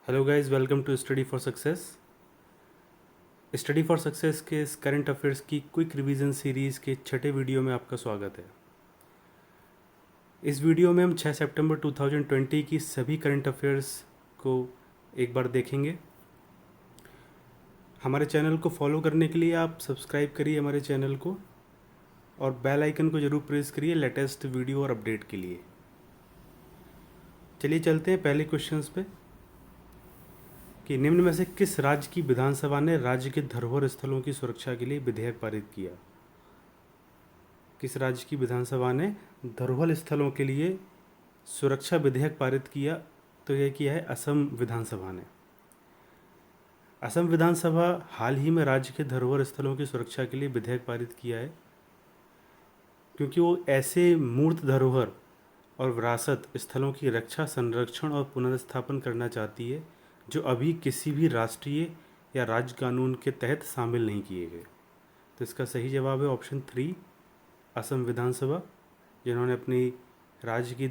Hello guys, welcome to study for success. Study for success के इस current affairs की quick revision series के छठे वीडियो में आपका स्वागत है। इस वीडियो में हम 6 सितंबर 2020 की सभी करंट अफेयर्स को एक बार देखेंगे। हमारे चैनल को फॉलो करने के लिए आप सब्सक्राइब करिए हमारे चैनल को और बेल आइकन को ज़रूर प्रेस करिए लेटेस्ट वीडियो और अपडेट के लिए। चलिए चलते हैं पहले क्वेश्चंस पे कि निम्न में से किस राज्य की विधानसभा ने राज्य के धरोहर स्थलों की सुरक्षा के लिए विधेयक पारित किया। किस राज्य की विधानसभा ने धरोहर स्थलों के लिए सुरक्षा विधेयक पारित किया? तो यह किया है असम विधानसभा ने। असम विधानसभा हाल ही में राज्य के धरोहर स्थलों की सुरक्षा के लिए विधेयक पारित किया है, क्योंकि वो ऐसे मूर्त धरोहर और विरासत स्थलों की रक्षा, संरक्षण और पुनर्स्थापन करना चाहती है जो अभी किसी भी राष्ट्रीय या राज्य कानून के तहत शामिल नहीं किए गए। तो इसका सही जवाब है ऑप्शन 3, असम विधानसभा, जिन्होंने अपनी राज्य की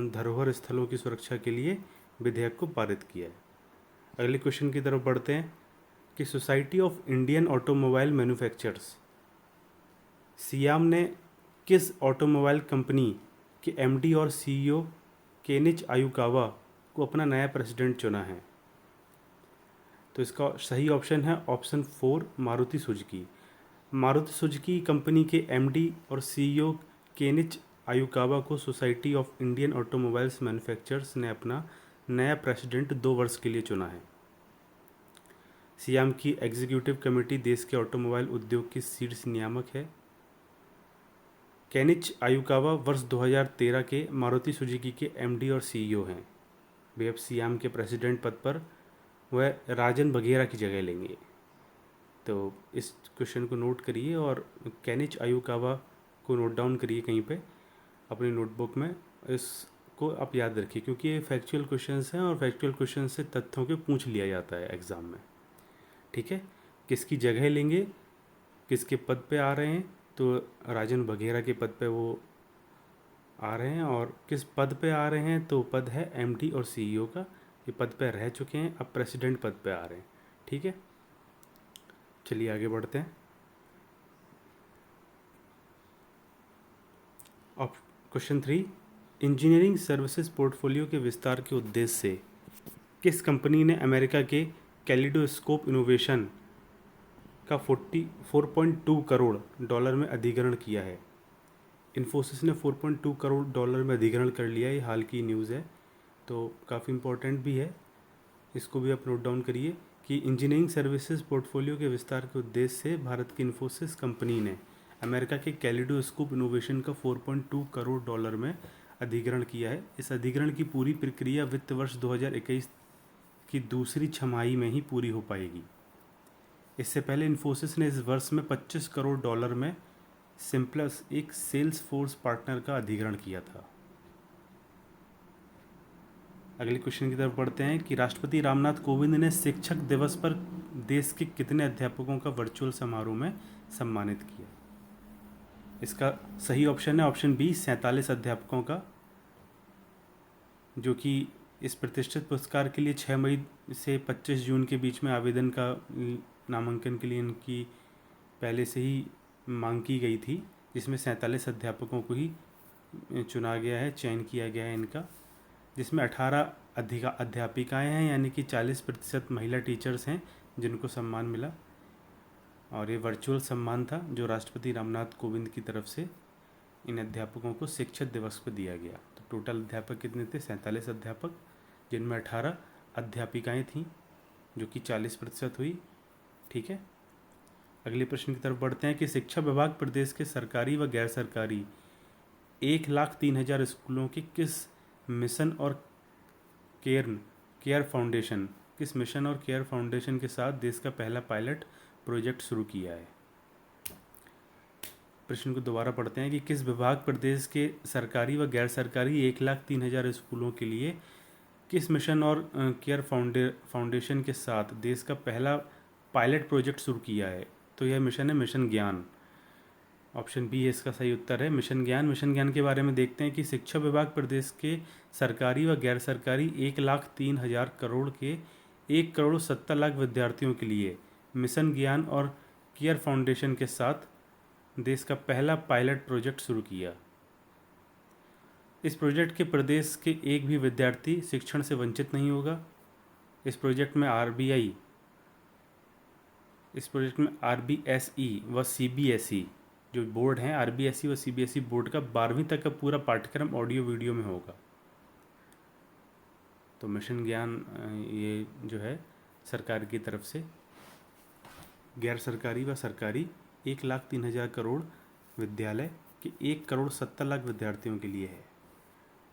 धरोहर स्थलों की सुरक्षा के लिए विधेयक को पारित किया है। अगले क्वेश्चन की तरफ बढ़ते हैं कि society of Indian automobile manufacturers SIAM ने किस ऑटोमोबाइल कंपनी के एमडी और सीईओ केनिच आयुकावा को अपना नया प्रेसिडेंट चुना है? तो इसका सही ऑप्शन है option 4, Maruti Suzuki. Maruti Suzuki company के एमडी और सीईओ केनिच आयुकावा को society of Indian automobiles manufacturers ने अपना नया प्रेसिडेंट 2 वर्ष के लिए चुना है। सियाम की एग्जीक्यूटिव कमेटी देश के ऑटोमोबाइल उद्योग की शीर्ष नियामक है। केनिच आयुकावा वर्ष 2013 के मारुति सुजुकी के एमडी और सीईओ हैं। वे अब सियाम के प्रेसिडेंट पद पर वह राजन बघेरा की जगह लेंगे। तो इस क्वेश्चन को नोट करिए और केनिच आयुकावा को नोट डाउन करिए कहीं पे अपनी नोटबुक में। इसको आप याद रखिए क्योंकि ये फैक्चुअल क्वेश्चंस हैं और फैक्चुअल क्वेश्चन से तथ्यों के पूछ लिया जाता है एग्ज़ाम में। ठीक है, किसकी जगह लेंगे, किसके पद पे आ रहे हैं? तो राजन बघेरा के पद पे वो आ रहे हैं। और किस पद पे आ रहे हैं? तो पद है एमडी और सीईओ का। ये पद पे रह चुके हैं, अब प्रेसिडेंट पद पे आ रहे हैं। ठीक है, चलिए आगे बढ़ते हैं। क्वेश्चन 3, इंजीनियरिंग सर्विसेज पोर्टफोलियो के विस्तार के उद्देश्य से किस कंपनी ने अमेरिका के कैलिडोस्कोप इनोवेशन का 4.2 करोड़ डॉलर में अधिग्रहण किया है? इन्फोसिस ने 4.2 करोड़ डॉलर में अधिग्रहण कर लिया है। ये हाल की न्यूज़ है, तो काफ़ी इम्पोर्टेंट भी है, इसको भी आप नोट डाउन करिए कि इंजीनियरिंग सर्विसेज पोर्टफोलियो के विस्तार के उद्देश्य से भारत की इन्फोसिस कंपनी ने अमेरिका के कैलिडोस्कोप इनोवेशन का 4.2 करोड़ डॉलर में अधिग्रहण किया है। इस अधिग्रहण की पूरी प्रक्रिया वित्त वर्ष 2021 की दूसरी छमाही में ही पूरी हो पाएगी। इससे पहले इन्फोसिस ने इस वर्ष में 25 करोड़ डॉलर में सिम्प्लस, एक सेल्स फोर्स पार्टनर का अधिग्रहण किया था। अगले क्वेश्चन की तरफ बढ़ते हैं कि राष्ट्रपति रामनाथ कोविंद ने शिक्षक दिवस पर देश के कितने अध्यापकों का वर्चुअल समारोह में सम्मानित किया? इसका सही ऑप्शन है ऑप्शन बी, 47 अध्यापकों का, जो कि इस प्रतिष्ठित पुरस्कार के लिए 6 मई से 25 जून के बीच में आवेदन का नामांकन के लिए इनकी पहले से ही मांग की गई थी, जिसमें 47 अध्यापकों को ही चुना गया है, चयन किया गया है इनका, जिसमें 18 अध्यापिकाएँ हैं, यानी कि 40% महिला टीचर्स हैं जिनको सम्मान मिला। और ये वर्चुअल सम्मान था जो राष्ट्रपति रामनाथ कोविंद की तरफ से इन अध्यापकों को शिक्षक दिवस पर दिया गया। तो टोटल अध्यापक कितने थे? 47 अध्यापक, जिनमें 18 अध्यापिकाएँ थीं, जो कि 40% हुई। ठीक है, अगले प्रश्न की तरफ बढ़ते हैं कि शिक्षा विभाग प्रदेश के सरकारी व गैर सरकारी 1,03,000 स्कूलों की किस मिशन और केयर फाउंडेशन के साथ देश का पहला पायलट प्रोजेक्ट शुरू किया है? प्रश्न को दोबारा पढ़ते हैं कि किस विभाग प्रदेश के सरकारी व गैर सरकारी 1,03,000 स्कूलों के लिए किस मिशन और केयर फाउंडेशन के साथ देश का पहला पायलट प्रोजेक्ट शुरू किया है? तो यह मिशन है मिशन ज्ञान। ऑप्शन बी है इसका सही उत्तर है मिशन ज्ञान। मिशन ज्ञान के बारे में देखते हैं कि शिक्षा विभाग प्रदेश के सरकारी व गैर सरकारी 1,03,000 करोड़ के 1,70,00,000 विद्यार्थियों के लिए मिशन ज्ञान और केयर फाउंडेशन के साथ देश का पहला पायलट प्रोजेक्ट शुरू किया। इस प्रोजेक्ट के प्रदेश के एक भी विद्यार्थी शिक्षण से वंचित नहीं होगा। इस प्रोजेक्ट में RBSE व CBSE जो बोर्ड हैं, RBSE व CBSE बोर्ड का 12वीं तक का पूरा पाठ्यक्रम ऑडियो वीडियो में होगा। तो मिशन ज्ञान ये जो है सरकार की तरफ से गैर सरकारी व सरकारी 1,03,000 करोड़ विद्यालय के 1,70,00,000 विद्यार्थियों के लिए है।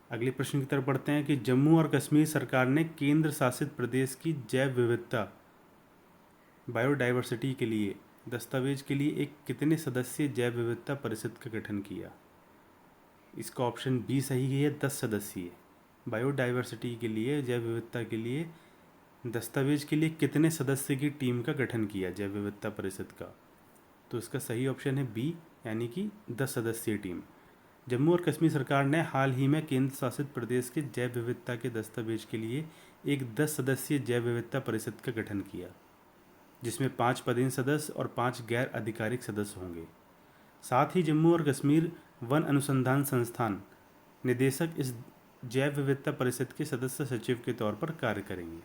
अगले प्रश्न की तरफ बढ़ते हैं कि जम्मू और कश्मीर सरकार ने केंद्र शासित प्रदेश की जैव विविधता बायोडाइवर्सिटी के लिए दस्तावेज के लिए एक कितने सदस्यीय जैव विविधता परिषद का गठन किया। इसका ऑप्शन बी सही है, 10 सदस्यीय। बायोडाइवर्सिटी के लिए, जैव विविधता के लिए दस्तावेज के लिए कितने सदस्य की टीम का गठन किया जैव विविधता परिषद का। तो इसका सही ऑप्शन है बी, यानी कि 10 सदस्यीय टीम। जम्मू और कश्मीर सरकार ने हाल ही में केंद्र शासित प्रदेश के जैव विविधता के दस्तावेज के लिए एक 10 सदस्यीय जैव विविधता परिषद का गठन किया, जिसमें 5 पदेन सदस्य और 5 गैर आधिकारिक सदस्य होंगे। साथ ही जम्मू और कश्मीर वन अनुसंधान संस्थान निदेशक इस जैव विविधता परिषद के सदस्य सचिव के तौर पर कार्य करेंगे।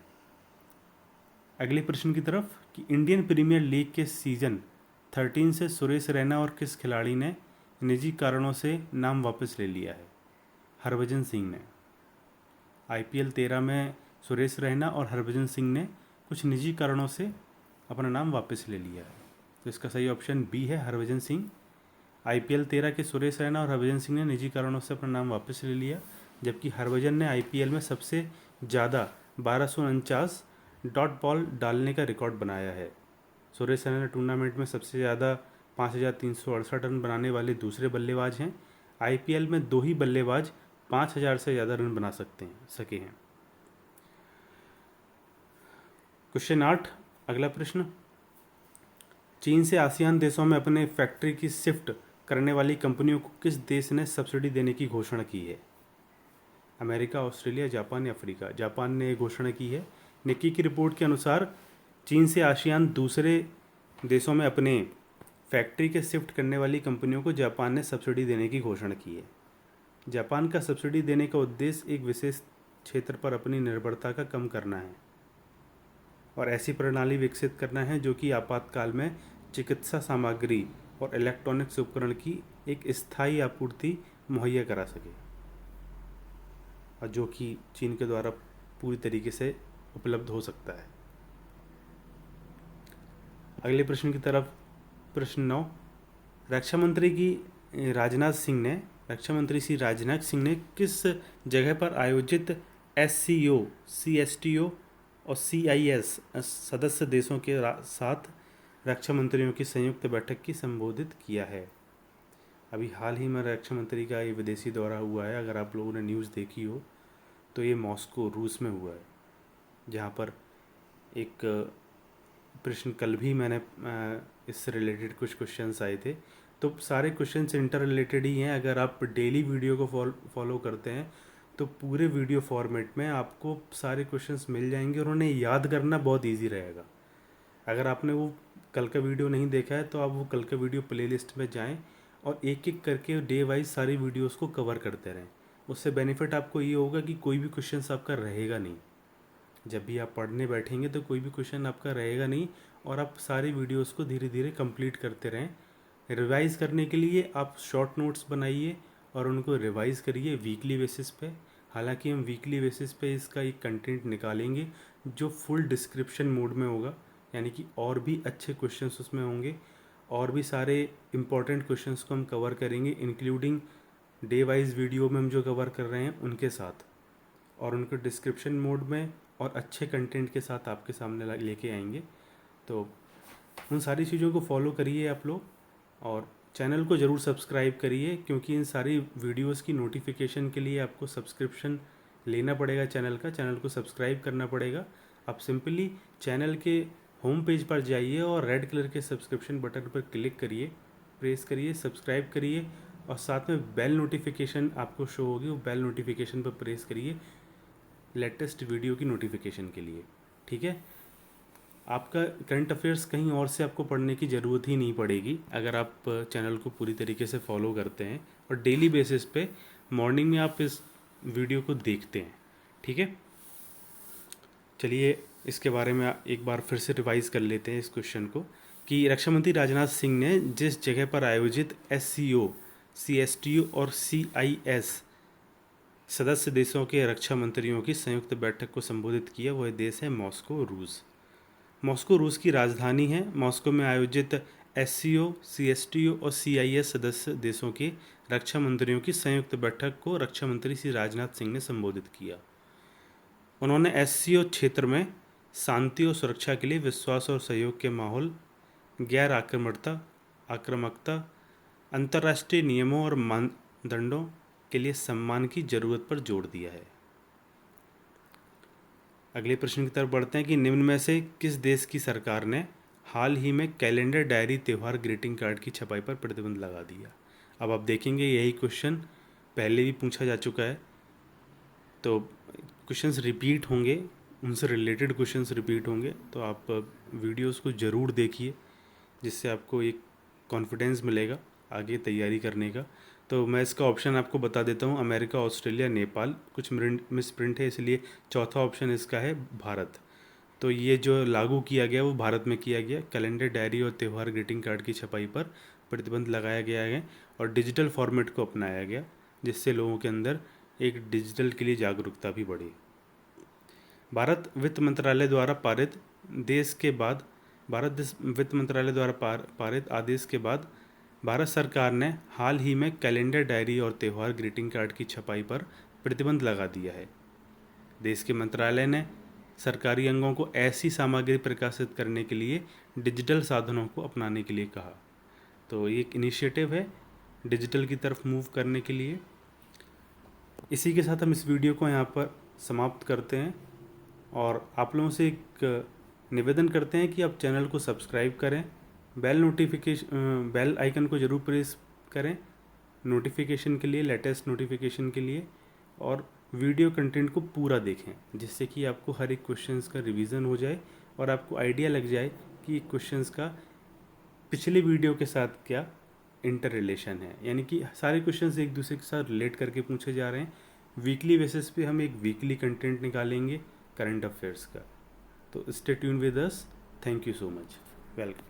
अगले प्रश्न की तरफ कि इंडियन प्रीमियर लीग के सीजन 13 से सुरेश रैना और किस खिलाड़ी ने निजी कारणों से नाम वापस ले लिया है। हरभजन सिंह ने। IPL 13 में सुरेश रैना और हरभजन सिंह ने कुछ निजी कारणों से अपना नाम वापस ले लिया है। तो इसका सही ऑप्शन बी है, हरभजन सिंह। IPL 13 के सुरेश रैना और हरभजन सिंह ने निजी कारणों से अपना नाम वापस ले लिया, जबकि हरभजन ने IPL में सबसे ज़्यादा 1249 डॉट बॉल डालने का रिकॉर्ड बनाया है। सुरेश रैना टूर्नामेंट में सबसे ज़्यादा 5,368 रन बनाने वाले दूसरे बल्लेबाज हैं। IPL में 2 ही बल्लेबाज 5,000 से ज़्यादा रन बना सके हैं। क्वेश्चन 8, अगला प्रश्न। चीन से आसियान देशों में अपने फैक्ट्री की शिफ्ट करने वाली कंपनियों को किस देश ने सब्सिडी देने की घोषणा की है। अमेरिका, ऑस्ट्रेलिया, जापान या अफ्रीका। जापान ने घोषणा की है। निक्की की रिपोर्ट के अनुसार चीन से आसियान दूसरे देशों में अपने फैक्ट्री के शिफ्ट करने वाली कंपनियों को जापान ने सब्सिडी देने की घोषणा की है। जापान का सब्सिडी देने का उद्देश्य एक विशेष क्षेत्र पर अपनी निर्भरता का कम करना है और ऐसी प्रणाली विकसित करना है जो कि आपातकाल में चिकित्सा सामग्री और इलेक्ट्रॉनिक्स उपकरण की एक स्थायी आपूर्ति मुहैया करा सके, और जो कि चीन के द्वारा पूरी तरीके से उपलब्ध हो सकता है। अगले प्रश्न की तरफ, प्रश्न 9। रक्षा मंत्री श्री राजनाथ सिंह ने किस जगह पर आयोजित SCO, CSTO और CIS सदस्य देशों के साथ रक्षा मंत्रियों की संयुक्त बैठक की संबोधित किया है। अभी हाल ही में रक्षा मंत्री का ये विदेशी दौरा हुआ है। अगर आप लोगों ने न्यूज़ देखी हो तो ये मॉस्को, रूस में हुआ है, जहाँ पर एक प्रश्न कल भी मैंने इससे रिलेटेड कुछ क्वेश्चंस आए थे। तो सारे क्वेश्चंस इंटर रिलेटेड ही हैं। अगर आप डेली वीडियो को फॉलो करते हैं तो पूरे वीडियो फॉर्मेट में आपको सारे क्वेश्चंस मिल जाएंगे और उन्हें याद करना बहुत इजी रहेगा। अगर आपने वो कल का वीडियो नहीं देखा है तो आप वो कल का वीडियो प्लेलिस्ट में जाएं और एक एक करके डे वाइज सारी वीडियोस को कवर करते रहें। उससे बेनिफिट आपको ये होगा कि कोई भी क्वेश्चंस आपका रहेगा नहीं। जब भी आप पढ़ने बैठेंगे तो कोई भी क्वेश्चन आपका रहेगा नहीं और आप सारी वीडियोस को धीरे धीरे कंप्लीट करते रहें। रिवाइज़ करने के लिए आप शॉर्ट नोट्स बनाइए और उनको रिवाइज़ करिए वीकली बेसिस पे। हालांकि हम वीकली बेसिस पे इसका एक कंटेंट निकालेंगे जो फुल डिस्क्रिप्शन मोड में होगा, यानी कि और भी अच्छे क्वेश्चंस उसमें होंगे और भी सारे इम्पॉर्टेंट क्वेश्चंस को हम कवर करेंगे, इंक्लूडिंग डे वाइज वीडियो में हम जो कवर कर रहे हैं उनके साथ, और उनको डिस्क्रिप्शन मोड में और अच्छे कंटेंट के साथ आपके सामने लेके आएंगे। तो उन सारी चीज़ों को फॉलो करिए आप लोग और चैनल को ज़रूर सब्सक्राइब करिए, क्योंकि इन सारी वीडियोस की नोटिफिकेशन के लिए आपको सब्सक्रिप्शन लेना पड़ेगा। चैनल को सब्सक्राइब करना पड़ेगा। आप सिंपली चैनल के होम पेज पर जाइए और रेड कलर के सब्सक्रिप्शन बटन पर क्लिक करिए प्रेस करिए, सब्सक्राइब करिए और साथ में बेल नोटिफिकेशन आपको शो होगी, वो बेल नोटिफिकेशन पर प्रेस करिए लेटेस्ट वीडियो की नोटिफिकेशन के लिए। ठीक है, आपका करंट अफेयर्स कहीं और से आपको पढ़ने की ज़रूरत ही नहीं पड़ेगी अगर आप चैनल को पूरी तरीके से फॉलो करते हैं और डेली बेसिस पे मॉर्निंग में आप इस वीडियो को देखते हैं। ठीक है, चलिए इसके बारे में एक बार फिर से रिवाइज कर लेते हैं इस क्वेश्चन को कि रक्षा मंत्री राजनाथ सिंह ने जिस जगह पर आयोजित SCO, CSTO और CIS सदस्य देशों के रक्षा मंत्रियों की संयुक्त बैठक को संबोधित किया, वह देश है मॉस्को, रूस। मॉस्को रूस की राजधानी है। मॉस्को में आयोजित SCO, CSTO और CIS सदस्य देशों के रक्षा मंत्रियों की संयुक्त बैठक को रक्षा मंत्री श्री राजनाथ सिंह ने संबोधित किया। उन्होंने SCO क्षेत्र में शांति और सुरक्षा के लिए विश्वास और सहयोग के माहौल, गैर आक्रामकता, अंतर्राष्ट्रीय नियमों और मानदंडों के लिए सम्मान की जरूरत पर जोर दिया है। अगले प्रश्न की तरफ बढ़ते हैं कि निम्न में से किस देश की सरकार ने हाल ही में कैलेंडर, डायरी, त्यौहार, ग्रीटिंग कार्ड की छपाई पर प्रतिबंध लगा दिया। अब आप देखेंगे यही क्वेश्चन पहले भी पूछा जा चुका है, तो क्वेश्चंस रिपीट होंगे, उनसे रिलेटेड क्वेश्चंस रिपीट होंगे, तो आप वीडियोस को ज़रूर देखिए जिससे आपको एक कॉन्फिडेंस मिलेगा आगे तैयारी करने का। तो मैं इसका ऑप्शन आपको बता देता हूँ, अमेरिका, ऑस्ट्रेलिया, नेपाल। कुछ मिस प्रिंट है इसलिए चौथा ऑप्शन इसका है भारत। तो ये जो लागू किया गया वो भारत में किया गया। कैलेंडर, डायरी और त्यौहार, ग्रीटिंग कार्ड की छपाई पर प्रतिबंध लगाया गया है और डिजिटल फॉर्मेट को अपनाया गया जिससे लोगों के अंदर एक डिजिटल के लिए जागरूकता भी बढ़ी। भारत वित्त मंत्रालय द्वारा पारित आदेश के बाद भारत सरकार ने हाल ही में कैलेंडर, डायरी और त्यौहार, ग्रीटिंग कार्ड की छपाई पर प्रतिबंध लगा दिया है। देश के मंत्रालय ने सरकारी अंगों को ऐसी सामग्री प्रकाशित करने के लिए डिजिटल साधनों को अपनाने के लिए कहा। तो ये एक इनिशिएटिव है डिजिटल की तरफ मूव करने के लिए। इसी के साथ हम इस वीडियो को यहाँ पर समाप्त करते हैं और आप लोगों से एक निवेदन करते हैं कि आप चैनल को सब्सक्राइब करें, बेल आइकन को ज़रूर प्रेस करें नोटिफिकेशन के लिए, लेटेस्ट नोटिफिकेशन के लिए, और वीडियो कंटेंट को पूरा देखें जिससे कि आपको हर एक क्वेश्चंस का रिवीजन हो जाए और आपको आइडिया लग जाए कि क्वेश्चंस का पिछले वीडियो के साथ क्या इंटर रिलेशन है, यानी कि सारे क्वेश्चंस एक दूसरे के साथ रिलेट करके पूछे जा रहे हैं। वीकली बेसिस पे हम एक वीकली कंटेंट निकालेंगे करंट अफेयर्स का। तो stay tune with us. Thank you so much. Welcome.